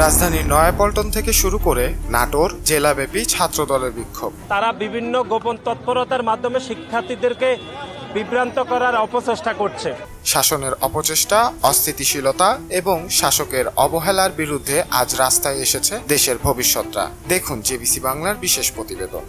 রাজধানীর নয়াপল্টন থেকে শুরু করে নাটোর জেলাব্যাপী ছাত্রদলের বিক্ষোভ। তারা বিভিন্ন গোপন তৎপরতার মাধ্যমে শিক্ষার্থীদেরকে বিভ্রান্ত করার অপচেষ্টা করছে। শাসনের অপচেষ্টা, অস্থিতিশীলতা এবং শাসকের অবহেলার বিরুদ্ধে আজ রাস্তায় এসেছে দেশের ভবিষ্যৎরা। দেখুন জেবিসি বাংলার বিশেষ প্রতিবেদন।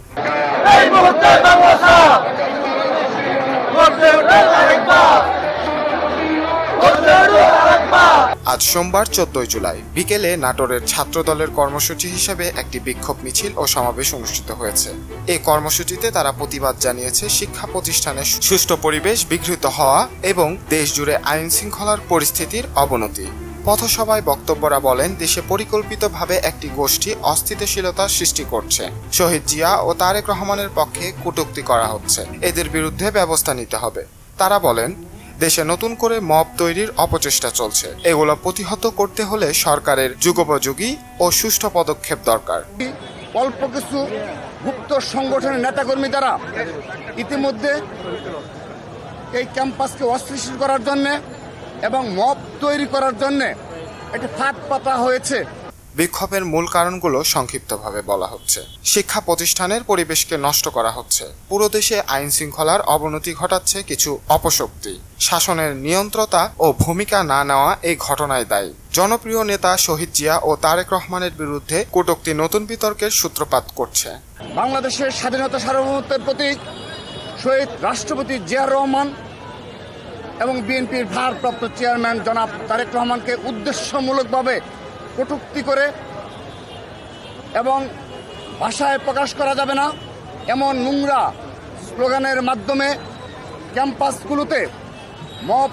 আজ সোমবার 14 জুলাই বিকেলে নাটোরের ছাত্রদলের কর্মসূচি হিসেবে একটি বিক্ষোভ মিছিল ও সমাবেশ অনুষ্ঠিত হয়েছে। এই কর্মসূচিতে তারা প্রতিবাদ জানিয়েছে শিক্ষা প্রতিষ্ঠানে সুষ্ঠু পরিবেশ বিঘ্নিত হওয়া এবং দেশজুড়ে আইন শৃঙ্খলার পরিস্থিতির অবনতি। পথসভায় বক্তব্যরা বলেন, দেশে পরিকল্পিতভাবে একটি গোষ্ঠী অস্থিতিশীলতা সৃষ্টি করছে। শহীদ জিয়া ও তারেক রহমানের পক্ষে কটূক্তি করা হচ্ছে, এদের বিরুদ্ধে ব্যবস্থা নিতে হবে। তারা বলেন, দেশে নতুন করে মব তৈরির অপচেষ্টা চলছে, এগুলো প্রতিহত করতে হলে সরকারের যুগোপযোগী ও সুষ্ঠু পদক্ষেপ দরকার। অল্প কিছু গুপ্ত সংগঠনের নেতাকর্মী দ্বারা ইতিমধ্যে এই ক্যাম্পাসকে অস্থিতিশীল করার জন্য এবং মব তৈরি করার জন্য একটি ফাঁদ পাতা হয়েছে। বিক্ষোভের মূল কারণগুলো সংক্ষিপ্তভাবে বলা হচ্ছে। শিক্ষা প্রতিষ্ঠানের পরিবেশকে নষ্ট করা হচ্ছে। পুরো দেশে আইন শৃঙ্খলার অবনতি ঘটাচ্ছে কিছু অপশক্তি। শাসনের নিয়ন্ত্রতা ও ভূমিকা না নেওয়া এই ঘটনায় দায়ী। জনপ্রিয় নেতা শহীদ জিয়া ও তারেক রহমানের বিরুদ্ধে কটূক্তি নতুন বিতর্কের সূত্রপাত করছে। বাংলাদেশের স্বাধীনতা সার্বভৌমত্বের প্রতীক শহীদ রাষ্ট্রপতি জিয়াউর রহমান এবং বিএনপির ভারপ্রাপ্ত চেয়ারম্যান জনাব তারেক রহমানকে উদ্দেশ্যমূলকভাবে কটূক্তি করে এবং ভাষায় প্রকাশ করা যাবে না এমন নোংরা স্লোগানের মাধ্যমে ক্যাম্পাসগুলোতে মব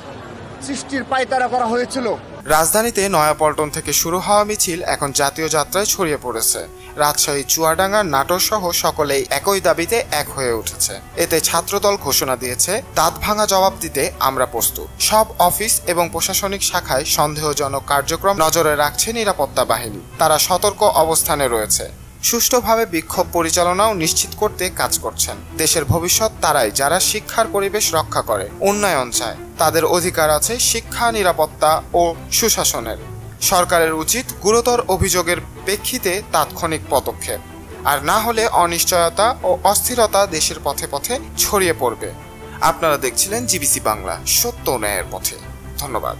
সৃষ্টির পায়তারা করা হয়েছিল। রাজধানীতে নয়াপল্টন থেকে শুরু হওয়া মিছিল এখন জাতীয় যাত্রায় ছড়িয়ে পড়েছে। রাজশাহী, চুয়াডাঙ্গা, নাটোর সহ সকলেই একই দাবিতে এক হয়ে উঠেছে। এতে ছাত্রদল ঘোষণা দিয়েছে, দাঁত ভাঙা জবাব দিতে আমরা প্রস্তুত। সব অফিস এবং প্রশাসনিক শাখায় সন্দেহজনক কার্যক্রম নজরে রাখছে নিরাপত্তা বাহিনী। তারা সতর্ক অবস্থানে রয়েছে। সুষ্ঠুভাবে বিক্ষোভ পরিচালনাও নিশ্চিত করতে কাজ করছেন। দেশের ভবিষ্যৎ তারাই যারা শিক্ষার পরিবেশ রক্ষা করে, উন্নয়ন চায়। তাদের অধিকার আছে শিক্ষা, নিরাপত্তা ও সুশাসনের। সরকারের উচিত গুরুতর অভিযোগের প্রেক্ষিতে তাৎক্ষণিক পদক্ষেপ, আর না হলে অনিশ্চয়তা ও অস্থিরতা দেশের পথে পথে ছড়িয়ে পড়বে। আপনারা দেখছিলেন জিবিসি বাংলা, সত্য ন্যায়ের পথে। ধন্যবাদ।